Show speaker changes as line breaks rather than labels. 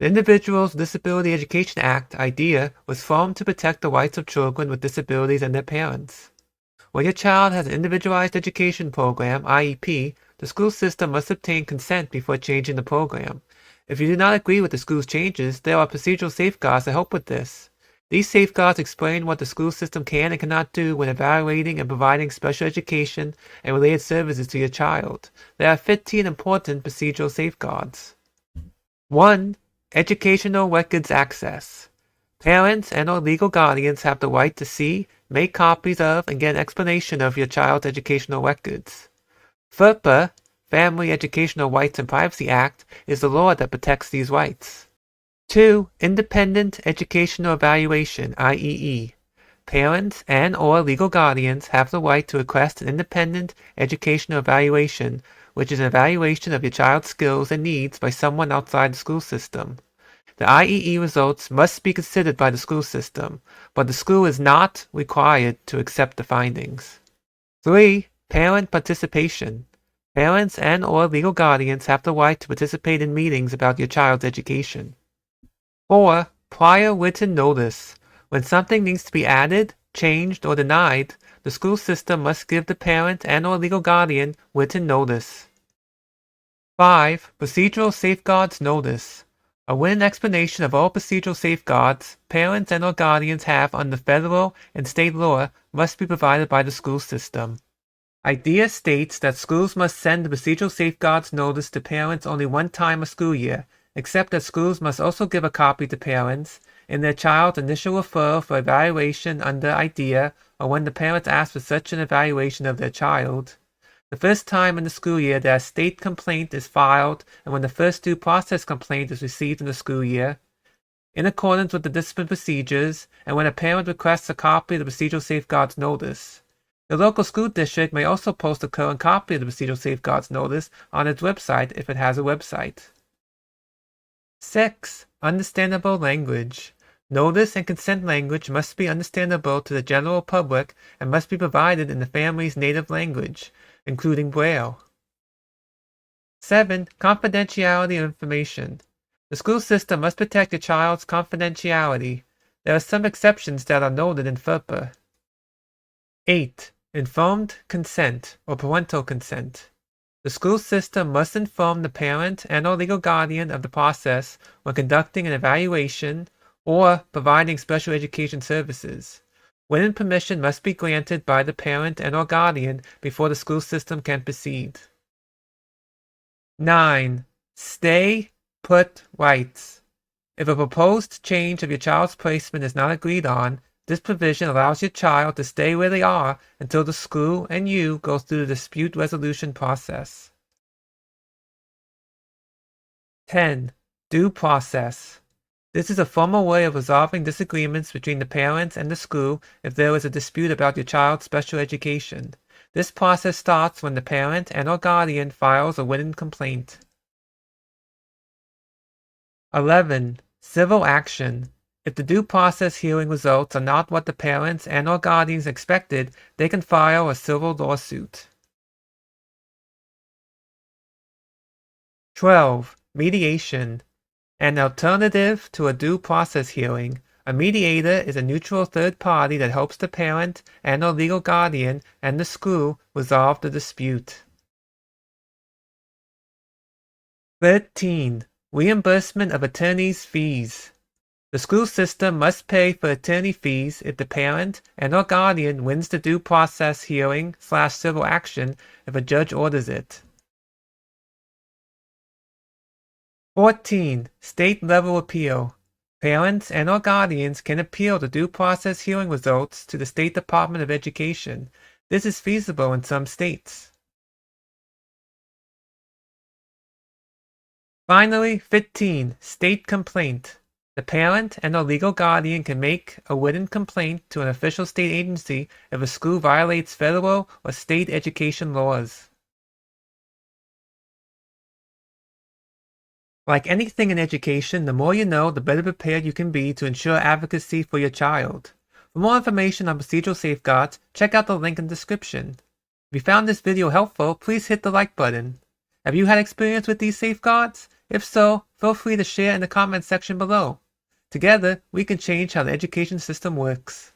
The Individuals with Disability Education Act, IDEA, was formed to protect the rights of children with disabilities and their parents. When your child has an Individualized Education Program, IEP, the school system must obtain consent before changing the program. If you do not agree with the school's changes, there are procedural safeguards to help with this. These safeguards explain what the school system can and cannot do when evaluating and providing special education and related services to your child. There are 15 important procedural safeguards. 1. Educational records access. Parents and/or legal guardians have the right to see, make copies of, and get an explanation of your child's educational records. FERPA, Family Educational Rights and Privacy Act, is the law that protects these rights. 2. Independent Educational Evaluation, IEE. Parents and/or legal guardians have the right to request an independent educational evaluation, which is an evaluation of your child's skills and needs by someone outside the school system. The IEE results must be considered by the school system, but the school is not required to accept the findings. 3. Parent participation. Parents and/or legal guardians have the right to participate in meetings about your child's education. 4. Prior written notice. When something needs to be added, changed, or denied, the school system must give the parent and/or legal guardian written notice. 5. Procedural safeguards notice. A written explanation of all procedural safeguards parents and/or guardians have under federal and state law must be provided by the school system. IDEA states that schools must send the procedural safeguards notice to parents only one time a school year, except that schools must also give a copy to parents in their child's initial referral for evaluation under IDEA or when the parents ask for such an evaluation of their child. The first time in the school year that a state complaint is filed and when the first due process complaint is received in the school year, in accordance with the discipline procedures, and when a parent requests a copy of the procedural safeguards notice. The local school district may also post a current copy of the procedural safeguards notice on its website if it has a website. 6. Understandable language. Notice and consent language must be understandable to the general public and must be provided in the family's native language, including Braille. 7. Confidentiality of information. The school system must protect your child's confidentiality. There are some exceptions that are noted in FERPA. 8. Informed consent or parental consent. The school system must inform the parent and/or legal guardian of the process when conducting an evaluation or providing special education services. Written permission must be granted by the parent and/or guardian before the school system can proceed. 9. Stay put rights. If a proposed change of your child's placement is not agreed on, this provision allows your child to stay where they are until the school and you go through the dispute resolution process. 10. Due process. This is a formal way of resolving disagreements between the parents and the school if there is a dispute about your child's special education. This process starts when the parent and/or guardian files a written complaint. 11. Civil action. If the due process hearing results are not what the parents and/or guardians expected, they can file a civil lawsuit. 12. Mediation. An alternative to a due process hearing, a mediator is a neutral third party that helps the parent and/or legal guardian and the school resolve the dispute. 13. Reimbursement of attorney's fees. The school system must pay for attorney fees if the parent and/or guardian wins the due process hearing/civil action if a judge orders it. 14. State-level appeal. Parents and/or guardians can appeal the due process hearing results to the State Department of Education. This is feasible in some states. Finally, 15. State complaint. The parent and/or legal guardian can make a written complaint to an official state agency if a school violates federal or state education laws. Like anything in education, the more you know, the better prepared you can be to ensure advocacy for your child. For more information on procedural safeguards, check out the link in the description. If you found this video helpful, please hit the like button. Have you had experience with these safeguards? If so, feel free to share in the comments section below. Together, we can change how the education system works.